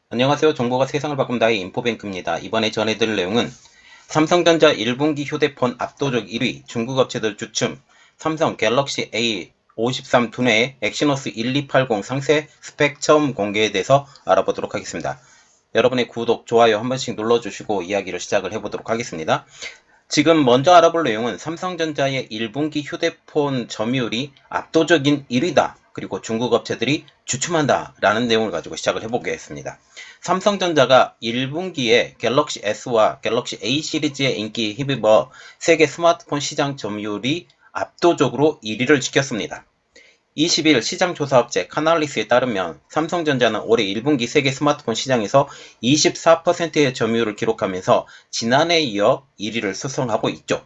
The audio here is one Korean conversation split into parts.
안녕하세요. 정보가 세상을 바꾼다의 인포뱅크입니다. 이번에 전해드릴 내용은 삼성전자 1분기 휴대폰 압도적 1위 중국 업체들 주춤, 삼성 갤럭시 A53 두뇌의 엑시노스 1280 상세 스펙 처음 공개에 대해서 알아보도록 하겠습니다. 여러분의 구독, 좋아요 한 번씩 눌러주시고 이야기를 시작을 해보도록 하겠습니다. 지금 먼저 알아볼 내용은 삼성전자의 1분기 휴대폰 점유율이 압도적인 1위다. 그리고 중국 업체들이 주춤한다 라는 내용을 가지고 시작을 해보겠습니다. 삼성전자가 1분기에 갤럭시 S와 갤럭시 A 시리즈의 인기에 힘입어 세계 스마트폰 시장 점유율이 압도적으로 1위를 지켰습니다. 20일 시장조사업체 카날리스에 따르면 삼성전자는 올해 1분기 세계 스마트폰 시장에서 24%의 점유율을 기록하면서 지난해에 이어 1위를 수성하고 있죠.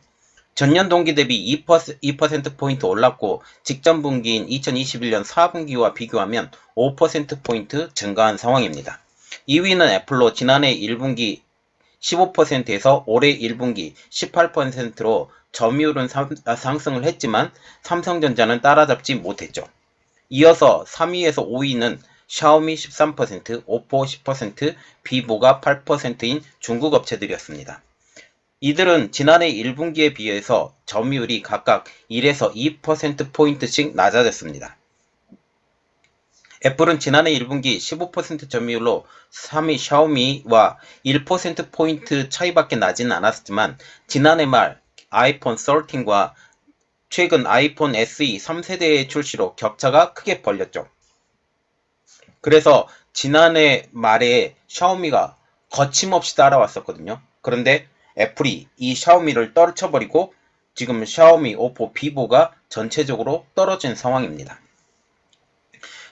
전년 동기 대비 2%포인트 올랐고 직전 분기인 2021년 4분기와 비교하면 5%포인트 증가한 상황입니다. 2위는 애플로 지난해 1분기 15%에서 올해 1분기 18%로 점유율은 상승을 했지만 삼성전자는 따라잡지 못했죠. 이어서 3위에서 5위는 샤오미 13%, 오포 10%, 비보가 8%인 중국 업체들이었습니다. 이들은 지난해 1분기에 비해서 점유율이 각각 1에서 2%포인트씩 낮아졌습니다. 애플은 지난해 1분기 15% 점유율로 3위 샤오미와 1%포인트 차이밖에 나지는 않았지만 지난해 말 아이폰 13과 최근 아이폰 SE 3세대의 출시로 격차가 크게 벌렸죠. 그래서 지난해 말에 샤오미가 거침없이 따라왔었거든요. 그런데 애플이 이 샤오미를 떨쳐버리고 지금 샤오미, 오포, 비보가 전체적으로 떨어진 상황입니다.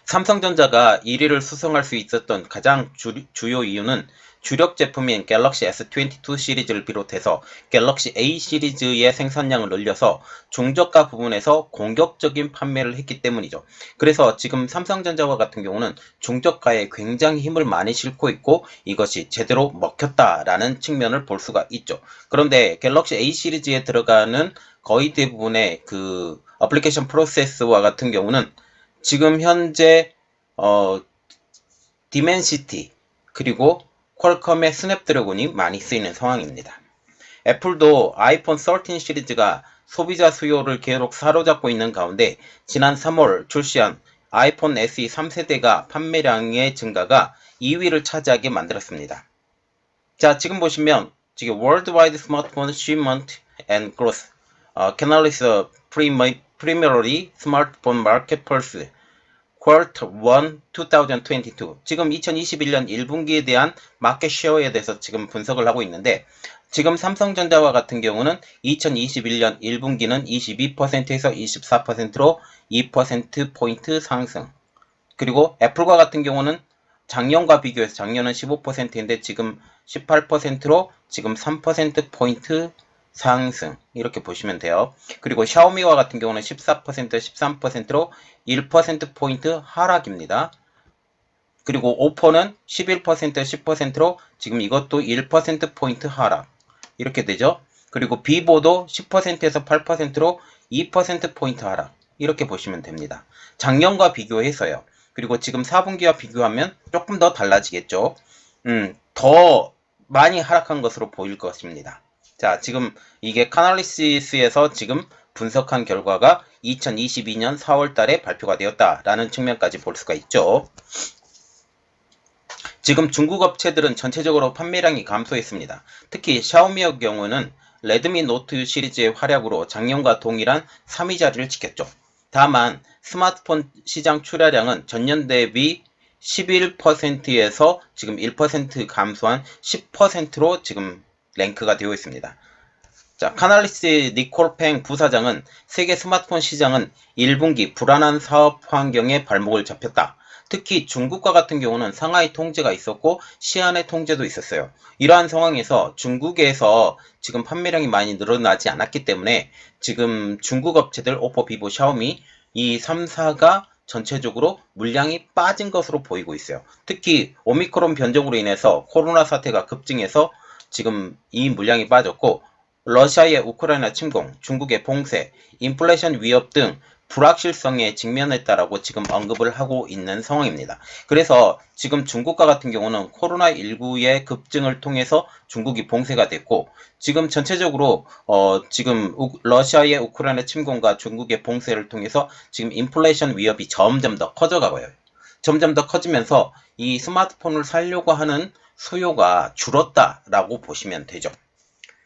삼성전자가 1위를 수성할 수 있었던 가장 주요 이유는 주력 제품인 갤럭시 S22 시리즈를 비롯해서 갤럭시 A 시리즈의 생산량을 늘려서 중저가 부분에서 공격적인 판매를 했기 때문이죠. 그래서 지금 삼성전자와 같은 경우는 중저가에 굉장히 힘을 많이 싣고 있고 이것이 제대로 먹혔다라는 측면을 볼 수가 있죠. 그런데 갤럭시 A 시리즈에 들어가는 거의 대부분의 그 어플리케이션 프로세스와 같은 경우는 지금 현재 디멘시티 그리고 퀄컴의 스냅드래곤이 많이 쓰이는 상황입니다. 애플도 아이폰 13 시리즈가 소비자 수요를 계속 사로잡고 있는 가운데 지난 3월 출시한 아이폰 SE 3세대가 판매량의 증가가 2위를 차지하게 만들었습니다. 자, 지금 보시면 지금 Worldwide Smartphone Shipment and Growth, Canalys Primarily Smartphone Market Pulse Quarter 1 2022 지금 2021년 1분기에 대한 마켓 쉐어에 대해서 지금 분석을 하고 있는데 지금 삼성전자와 같은 경우는 2021년 1분기는 22%에서 24%로 2%포인트 상승 그리고 애플과 같은 경우는 작년과 비교해서 작년은 15%인데 지금 18%로 지금 3%포인트 상승 이렇게 보시면 돼요. 그리고 샤오미와 같은 경우는 14%, 13%로 1%포인트 하락입니다. 그리고 오포는 11%, 10%로 지금 이것도 1%포인트 하락 이렇게 되죠. 그리고 비보도 10%에서 8%로 2%포인트 하락 이렇게 보시면 됩니다. 작년과 비교해서요. 그리고 지금 4분기와 비교하면 조금 더 달라지겠죠. 더 많이 하락한 것으로 보일 것입니다. 자, 지금 이게 카날리시스에서 지금 분석한 결과가 2022년 4월 달에 발표가 되었다라는 측면까지 볼 수가 있죠. 지금 중국 업체들은 전체적으로 판매량이 감소했습니다. 특히 샤오미의 경우는 레드미 노트 시리즈의 활약으로 작년과 동일한 3위 자리를 지켰죠. 다만 스마트폰 시장 출하량은 전년 대비 11%에서 지금 1% 감소한 10%로 지금 랭크가 되어 있습니다. 자, 카날리스 니콜팽 부사장은 세계 스마트폰 시장은 1분기 불안한 사업 환경에 발목을 잡혔다. 특히 중국과 같은 경우는 상하이 통제가 있었고 시안의 통제도 있었어요. 이러한 상황에서 중국에서 지금 판매량이 많이 늘어나지 않았기 때문에 지금 중국 업체들 오포, 비보, 샤오미 이 3사가 전체적으로 물량이 빠진 것으로 보이고 있어요. 특히 오미크론 변종으로 인해서 코로나 사태가 급증해서 지금 이 물량이 빠졌고 러시아의 우크라이나 침공, 중국의 봉쇄, 인플레이션 위협 등 불확실성에 직면했다라고 지금 언급을 하고 있는 상황입니다. 그래서 지금 중국과 같은 경우는 코로나19의 급증을 통해서 중국이 봉쇄가 됐고, 지금 전체적으로 지금 러시아의 우크라이나 침공과 중국의 봉쇄를 통해서 지금 인플레이션 위협이 점점 더 커져가고요. 점점 더 커지면서 이 스마트폰을 사려고 하는 수요가 줄었다라고 보시면 되죠.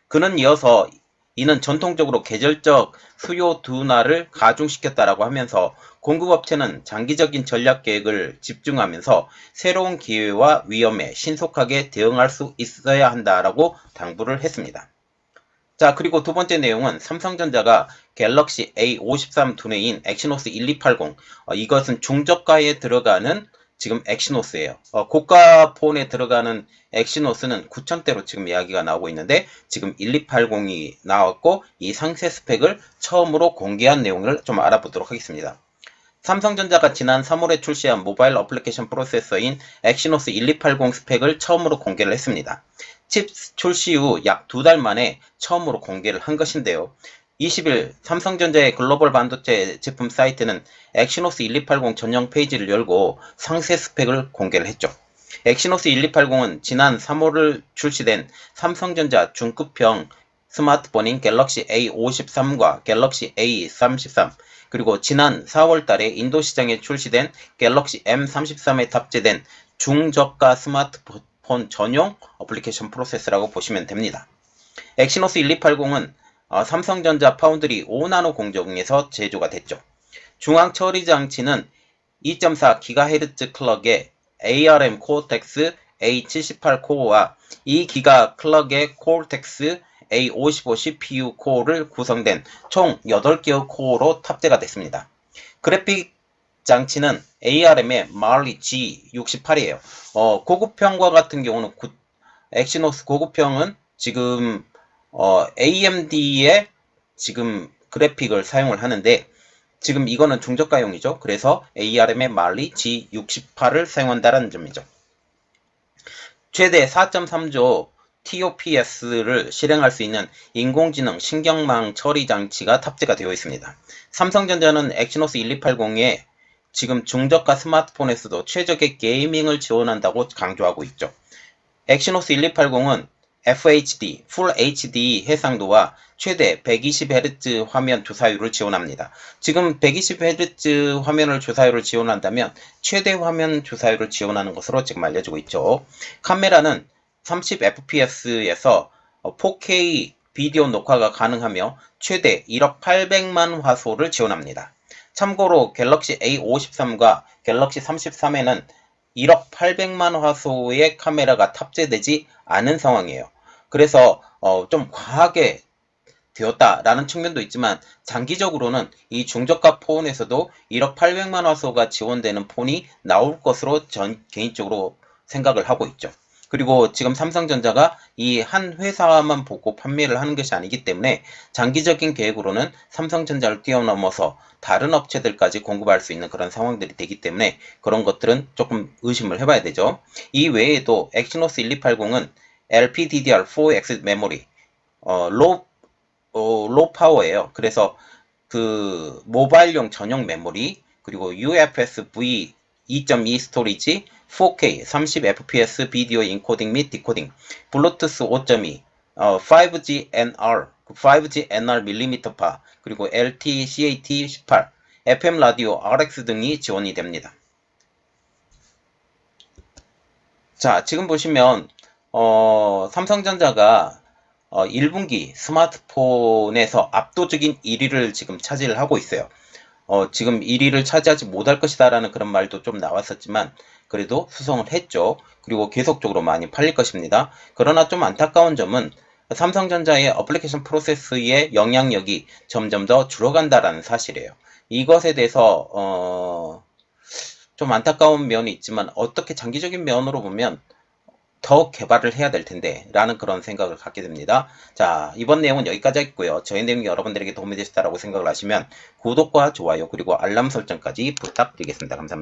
그는 이어서 이는 전통적으로 계절적 수요 둔화를 가중시켰다라고 하면서 공급업체는 장기적인 전략 계획을 집중하면서 새로운 기회와 위험에 신속하게 대응할 수 있어야 한다라고 당부를 했습니다. 자, 그리고 두 번째 내용은 삼성전자가 갤럭시 A53 두뇌인 엑시노스 1280, 이것은 중저가에 들어가는 지금 엑시노스예요. 고가 폰에 들어가는 엑시노스는 9,000대로 지금 이야기가 나오고 있는데, 지금 1280이 나왔고, 이 상세 스펙을 처음으로 공개한 내용을 좀 알아보도록 하겠습니다. 삼성전자가 지난 3월에 출시한 모바일 어플리케이션 프로세서인 엑시노스 1280 스펙을 처음으로 공개를 했습니다. 칩 출시 후 약 2달 만에 처음으로 공개를 한 것인데요. 20일 삼성전자의 글로벌 반도체 제품 사이트는 엑시노스 1280 전용 페이지를 열고 상세 스펙을 공개를 했죠. 엑시노스 1280은 지난 3월 출시된 삼성전자 중급형 스마트폰인 갤럭시 A53과 갤럭시 A33, 그리고 지난 4월 달에 인도 시장에 출시된 갤럭시 M33에 탑재된 중저가 스마트폰 전용 어플리케이션 프로세서라고 보시면 됩니다. 엑시노스 1280은 삼성전자 파운드리 5나노 공정에서 제조가 됐죠. 중앙 처리 장치는 2.4GHz 클럭의 ARM 코어텍스 A78 코어와 2기가 클럭의 코어텍스 A55 CPU 코어를 구성된 총 8개의 코어로 탑재가 됐습니다. 그래픽 장치는 ARM의 Mali G68이에요. 고급형과 같은 경우는 엑시노스 고급형은 지금 AMD의 지금 그래픽을 사용을 하는데, 지금 이거는 중저가용이죠. 그래서 ARM의 Mali G68을 사용한다는 점이죠. 최대 4.3조 TOPS를 실행할 수 있는 인공지능 신경망 처리 장치가 탑재가 되어 있습니다. 삼성전자는 엑시노스 1280에 지금 중저가 스마트폰에서도 최적의 게이밍을 지원한다고 강조하고 있죠. 엑시노스 1280은 FHD, Full HD 해상도와 최대 120Hz 화면 조사율을 지원합니다. 지금 120Hz 화면을 조사율을 지원한다면 최대 화면 조사율을 지원하는 것으로 지금 알려지고 있죠. 카메라는 30fps에서 4K 비디오 녹화가 가능하며 최대 1억 800만 화소를 지원합니다. 참고로 갤럭시 A53과 갤럭시 33에는 1억 800만 화소의 카메라가 탑재되지 않은 상황이에요. 그래서 좀 과하게 되었다라는 측면도 있지만, 장기적으로는 이 중저가 폰에서도 1억 800만 화소가 지원되는 폰이 나올 것으로 전 개인적으로 생각을 하고 있죠. 그리고 지금 삼성전자가 이 한 회사만 보고 판매를 하는 것이 아니기 때문에 장기적인 계획으로는 삼성전자를 뛰어넘어서 다른 업체들까지 공급할 수 있는 그런 상황들이 되기 때문에 그런 것들은 조금 의심을 해봐야 되죠. 이 외에도 엑시노스 1280은 LPDDR4X 메모리, low 파워예요. 그래서 그 모바일용 전용 메모리, 그리고 UFS-V 2.2 스토리지, 4K 30fps 비디오 인코딩 및 디코딩, 블루투스 5.2, 5G NR 밀리미터파, 그리고 LTCAT18, FM 라디오 RX 등이 지원이 됩니다. 자, 지금 보시면 삼성전자가 1분기 스마트폰에서 압도적인 1위를 지금 차지를 하고 있어요. 지금 1위를 차지하지 못할 것이다 라는 그런 말도 좀 나왔었지만 그래도 수성을 했죠. 그리고 계속적으로 많이 팔릴 것입니다. 그러나 좀 안타까운 점은 삼성전자의 어플리케이션 프로세스의 영향력이 점점 더 줄어간다라는 사실이에요. 이것에 대해서 좀 안타까운 면이 있지만, 어떻게 장기적인 면으로 보면 더 개발을 해야 될 텐데 라는 그런 생각을 갖게 됩니다. 자, 이번 내용은 여기까지 하겠고요. 저희 내용이 여러분들에게 도움이 되셨다고 생각을 하시면 구독과 좋아요 그리고 알람 설정까지 부탁드리겠습니다. 감사합니다.